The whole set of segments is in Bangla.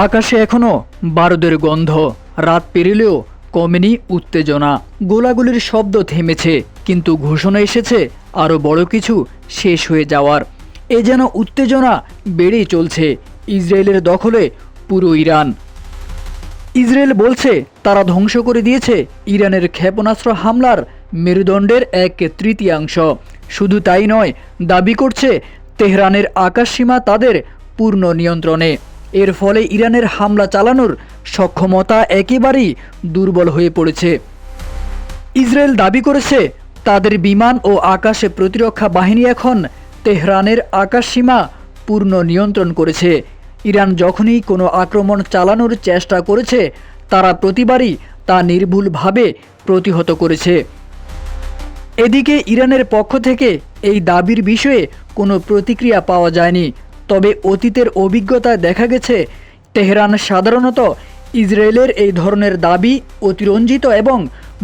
আকাশে এখনো বারুদের গন্ধ, রাত পেরিলেও কমেনি উত্তেজনা। গোলাগুলির শব্দ থেমেছে, কিন্তু ঘোষণা এসেছে আরও বড় কিছু শেষ হয়ে যাওয়ার। এ যেন উত্তেজনা বেড়েই চলছে। ইসরায়েলের দখলে পুরো ইরান। ইসরায়েল বলছে তারা ধ্বংস করে দিয়েছে ইরানের ক্ষেপণাস্ত্র হামলার মেরুদণ্ডের 1/3। শুধু তাই নয়, দাবি করছে তেহরানের আকাশসীমা তাদের পূর্ণ নিয়ন্ত্রণে। এর ফলে ইরানের হামলা চালানোর সক্ষমতা একেবারেই দুর্বল হয়ে পড়েছে। ইসরায়েল দাবি করেছে তাদের বিমান ও আকাশে প্রতিরক্ষা বাহিনী এখন তেহরানের আকাশসীমা পূর্ণ নিয়ন্ত্রণ করেছে। ইরান যখনই কোনো আক্রমণ চালানোর চেষ্টা করেছে, তারা প্রতিবারই তা নির্ভুলভাবে প্রতিহত করেছে। এদিকে ইরানের পক্ষ থেকে এই দাবির বিষয়ে কোনো প্রতিক্রিয়া পাওয়া যায়নি। তবে অতীতের অভিজ্ঞতায় দেখা গেছে তেহরান সাধারণত ইসরায়েলের এই ধরনের দাবি অতিরঞ্জিত এবং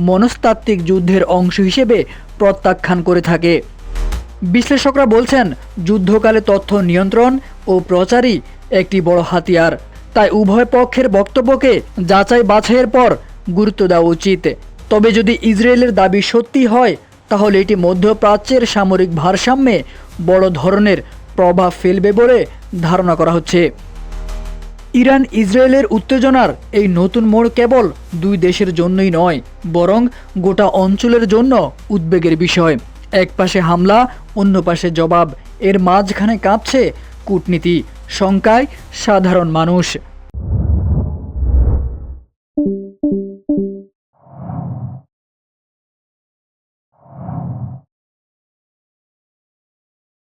মনস্তাত্ত্বিক যুদ্ধের অংশ হিসেবে প্রত্যাখ্যান করে থাকে। বিশ্লেষকরা বলছেন, যুদ্ধকালে তথ্য নিয়ন্ত্রণ ও প্রচারই একটি বড় হাতিয়ার। তাই উভয় পক্ষের বক্তব্যকে যাচাই বাছাইয়ের পর গুরুত্ব দেওয়া উচিত। তবে যদি ইসরায়েলের দাবি সত্যি হয়, তাহলে এটি মধ্যপ্রাচ্যের সামরিক ভারসাম্যে বড় ধরনের প্রভাব ফেলবে বলে ধারণা করা হচ্ছে। ইরান ইসরায়েলের উত্তেজনার এই নতুন মোড় কেবল দুই দেশের জন্যই নয়, বরং গোটা অঞ্চলের জন্য উদ্বেগের বিষয়। এক পাশে হামলা, অন্য পাশে জবাব। এর মাঝখানে কাঁপছে কূটনীতি, শঙ্কায় সাধারণ মানুষ।